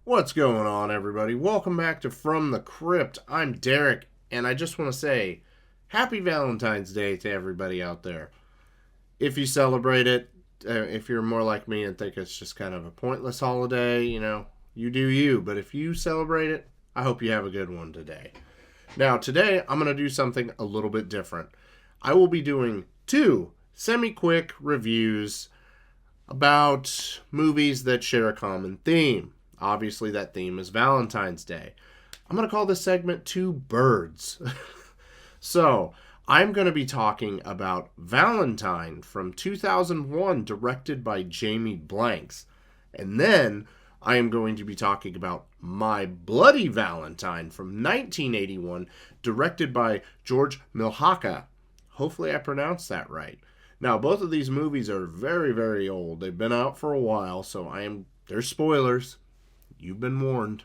What's going on, everybody? Welcome back to From the Crypt. I'm Derek, and I just want to say Happy Valentine's Day to everybody out there. If you celebrate it, if you're more like me and think it's just kind of a pointless holiday, you do you. But if you celebrate it, I hope you have a good one today. Now, today, I'm going to do something a little bit different. I will be doing two semi-quick reviews about movies that share a common theme. Obviously, that theme is Valentine's Day. I'm going to call this segment Two Birds. So, I'm going to be talking about Valentine from 2001, directed by Jamie Blanks. And then I am going to be talking about My Bloody Valentine from 1981, directed by George Milhaka. Hopefully I pronounced that right. Now, both of these movies are very, very old. They've been out for a while, so there's spoilers. You've been warned.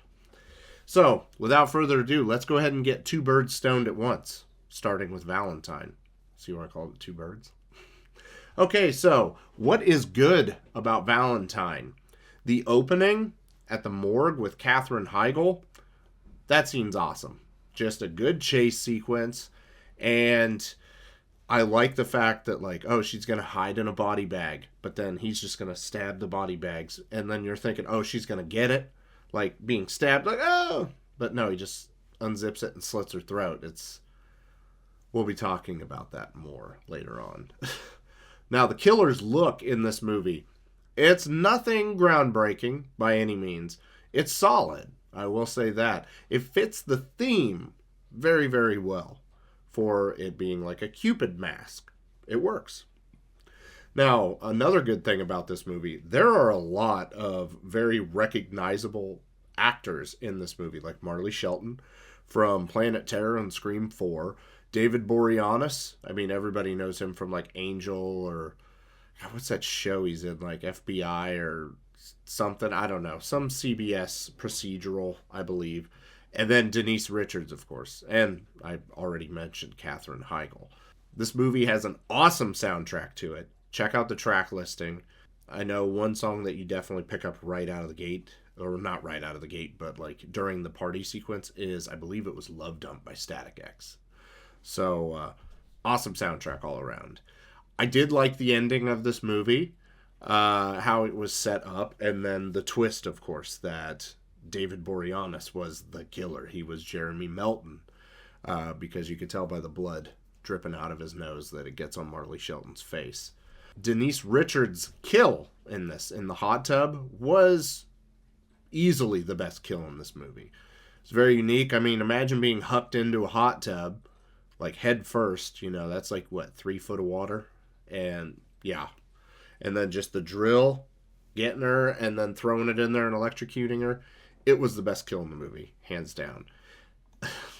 So, without further ado, let's go ahead and get two birds stoned at once, starting with Valentine. See why I called it two birds? Okay, so, what is good about Valentine? The opening at the morgue with Katherine Heigl, that scene's awesome. Just a good chase sequence, and I like the fact that, she's going to hide in a body bag, but then he's just going to stab the body bags, and then you're thinking, she's going to get it, being stabbed, but no, he just unzips it and slits her throat. We'll be talking about that more later on. Now, the killer's look in this movie, it's nothing groundbreaking by any means. It's solid, I will say that. It fits the theme very, very well for it being like a Cupid mask. It works. Now, another good thing about this movie, there are a lot of very recognizable actors in this movie, like Marley Shelton from Planet Terror and Scream 4, David Boreanaz. I mean, everybody knows him from Angel or what's that show he's in, FBI or something, I don't know, some CBS procedural, I believe. And then Denise Richards, of course. And I already mentioned Katherine Heigl. This movie has an awesome soundtrack to it. Check out the track listing. I know one song that you definitely pick up right out of the gate, or not right out of the gate, but during the party sequence is, I believe it was Love Dump by Static X. So, awesome soundtrack all around. I did like the ending of this movie, how it was set up, and then the twist, of course, that David Boreanaz was the killer. He was Jeremy Melton, because you could tell by the blood dripping out of his nose that it gets on Marley Shelton's face. Denise Richards' kill in the hot tub, was easily the best kill in this movie. It's very unique. I mean, imagine being hucked into a hot tub, head first, that's 3 foot of water? And, yeah. And then just the drill, getting her, and then throwing it in there and electrocuting her. It was the best kill in the movie, hands down.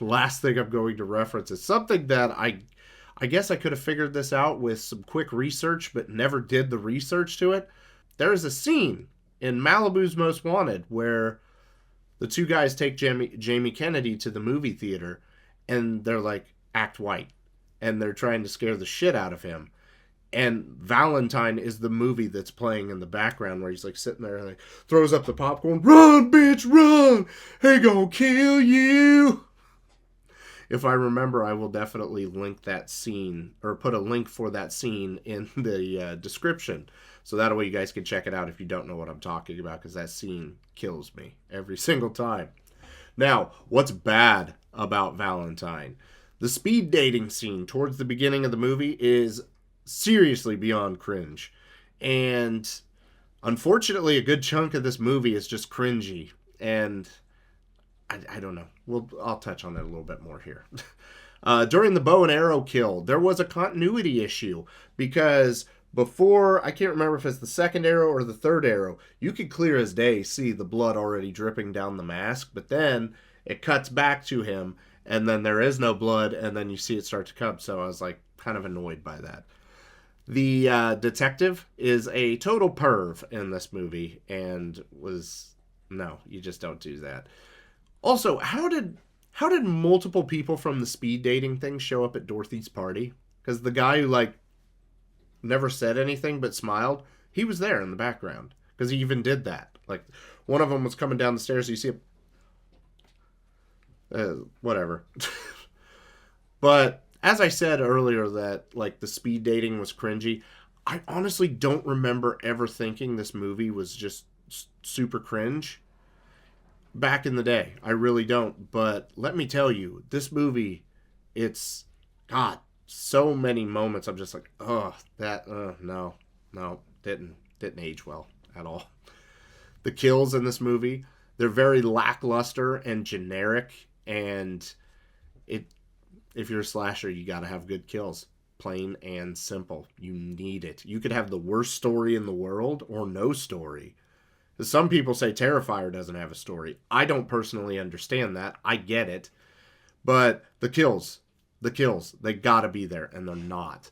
Last thing I'm going to reference is something that I guess I could have figured this out with some quick research, but never did the research to it. There is a scene in Malibu's Most Wanted where the two guys take Jamie Kennedy to the movie theater, and they're act white. And they're trying to scare the shit out of him. And Valentine is the movie that's playing in the background where he's sitting there and throws up the popcorn. Run, bitch, run! He gonna kill you! If I remember, I will definitely link that scene, or put a link for that scene in the description. So that way you guys can check it out if you don't know what I'm talking about, because that scene kills me every single time. Now, what's bad about Valentine? The speed dating scene towards the beginning of the movie is seriously beyond cringe. And unfortunately, a good chunk of this movie is just cringy. And I don't know. I'll touch on that a little bit more here. During the bow and arrow kill, there was a continuity issue because before, I can't remember if it's the second arrow or the third arrow, you could clear as day see the blood already dripping down the mask, but then it cuts back to him, and then there is no blood, and then you see it start to come, so I was kind of annoyed by that. The detective is a total perv in this movie, and no, you just don't do that. Also, how did multiple people from the speed dating thing show up at Dorothy's party? Because the guy who never said anything but smiled, he was there in the background. Because he even did that. Like, one of them was coming down the stairs. You see it. Whatever. But as I said earlier that, like, the speed dating was cringy, I honestly don't remember ever thinking this movie was just super cringe back in the day. I really don't. But let me tell you, this movie, it's, God, so many moments I'm just like, oh, that, no, didn't age well at all. The kills in this movie, they're very lackluster and generic, and if you're a slasher, you gotta have good kills. Plain and simple. You need it. You could have the worst story in the world or no story. Some people say Terrifier doesn't have a story. I don't personally understand that. I get it. But the kills, they gotta be there, and they're not.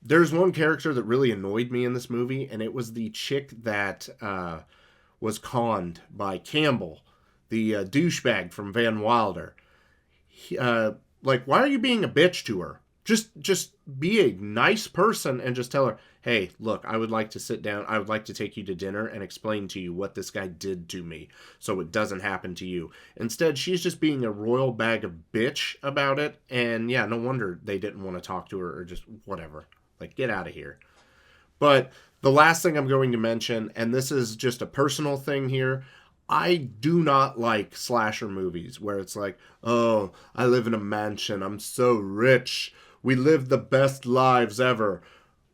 There's one character that really annoyed me in this movie, and it was the chick that was conned by Campbell, the douchebag from Van Wilder. Like, why are you being a bitch to her? Just be a nice person and just tell her, hey, look, I would like to sit down. I would like to take you to dinner and explain to you what this guy did to me so it doesn't happen to you. Instead, she's just being a royal bag of bitch about it. And yeah, no wonder they didn't want to talk to her or just whatever. Like, get out of here. But the last thing I'm going to mention, and this is just a personal thing here, I do not like slasher movies where it's like, oh, I live in a mansion. I'm so rich. We live the best lives ever.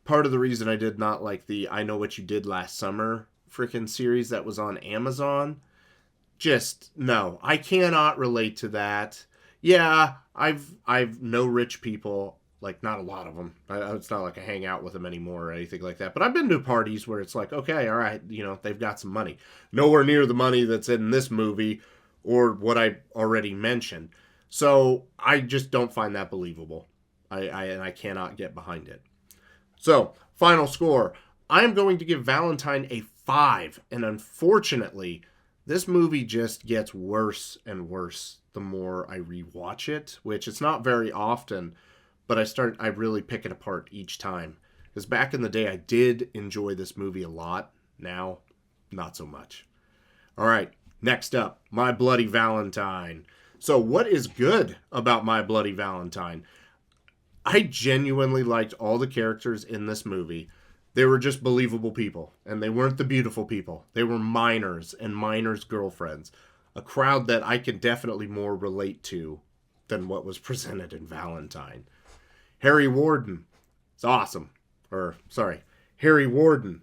Part of the reason I did not like the I Know What You Did Last Summer freaking series that was on Amazon, just, no, I cannot relate to that. Yeah, I've know rich people, like, not a lot of them. It's not like I hang out with them anymore or anything like that. But I've been to parties where it's like, okay, all right, they've got some money. Nowhere near the money that's in this movie or what I already mentioned. So I just don't find that believable. I cannot get behind it. So, final score. I'm going to give Valentine a 5. And unfortunately, this movie just gets worse and worse the more I rewatch it, which it's not very often. But I really pick it apart each time. Because back in the day, I did enjoy this movie a lot. Now, not so much. All right, next up, My Bloody Valentine. So what is good about My Bloody Valentine? I genuinely liked all the characters in this movie. They were just believable people. And they weren't the beautiful people. They were minors and minors' girlfriends. A crowd that I can definitely more relate to than what was presented in Valentine. Harry Warden. It's awesome. Harry Warden.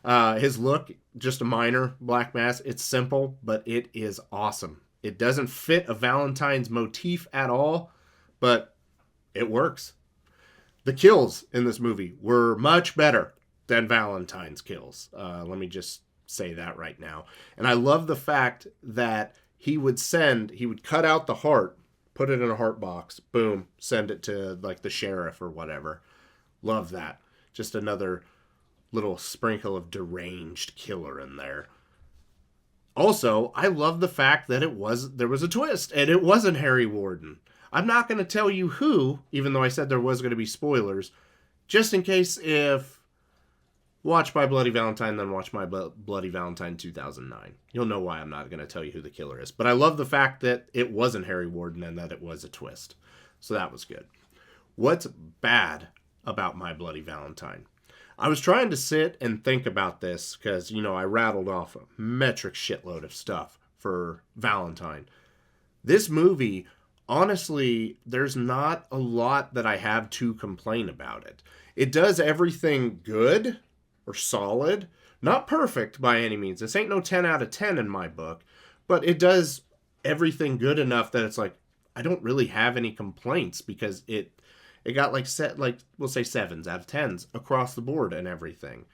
His look, just a minor black mask. It's simple, but it is awesome. It doesn't fit a Valentine's motif at all, but it works. The kills in this movie were much better than Valentine's kills. Let me just say that right now. And I love the fact that he would cut out the heart, put it in a heart box, boom, send it to, like, the sheriff or whatever. Love that. Just another little sprinkle of deranged killer in there. Also, I love the fact that there was a twist, and it wasn't Harry Warden. I'm not going to tell you who, even though I said there was going to be spoilers, just in case if watch My Bloody Valentine, then watch My Bloody Valentine 2009. You'll know why I'm not going to tell you who the killer is. But I love the fact that it wasn't Harry Warden and that it was a twist. So that was good. What's bad about My Bloody Valentine? I was trying to sit and think about this because, I rattled off a metric shitload of stuff for Valentine. This movie, honestly, there's not a lot that I have to complain about it. It does everything good or solid. Not perfect by any means. This ain't no 10 out of 10 in my book. But it does everything good enough that it's like, I don't really have any complaints because it got we'll say 7s out of 10s across the board and everything.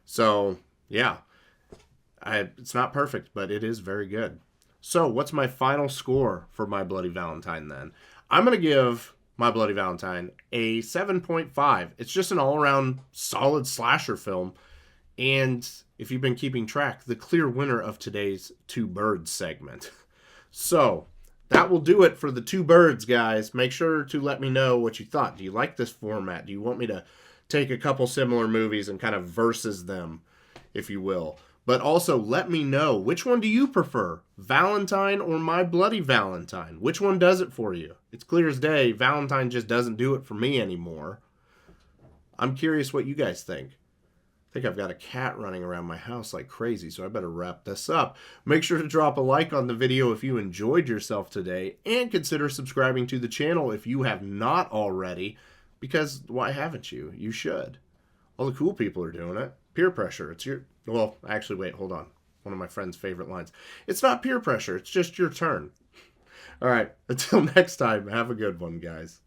So, yeah. It's not perfect, but it is very good. So, what's my final score for My Bloody Valentine then? I'm going to give My Bloody Valentine a 7.5. It's just an all-around solid slasher film. And if you've been keeping track, the clear winner of today's Two Birds segment. So, that will do it for the Two Birds, guys. Make sure to let me know what you thought. Do you like this format? Do you want me to take a couple similar movies and kind of versus them, if you will? But also, let me know, which one do you prefer? Valentine or My Bloody Valentine? Which one does it for you? It's clear as day, Valentine just doesn't do it for me anymore. I'm curious what you guys think. I think I've got a cat running around my house like crazy, so I better wrap this up. Make sure to drop a like on the video if you enjoyed yourself today, and consider subscribing to the channel if you have not already, because why haven't you? You should. All the cool people are doing it. Peer pressure. It's your... Well, actually, wait, hold on. One of my friend's favorite lines. It's not peer pressure. It's just your turn. All right. Until next time, have a good one, guys.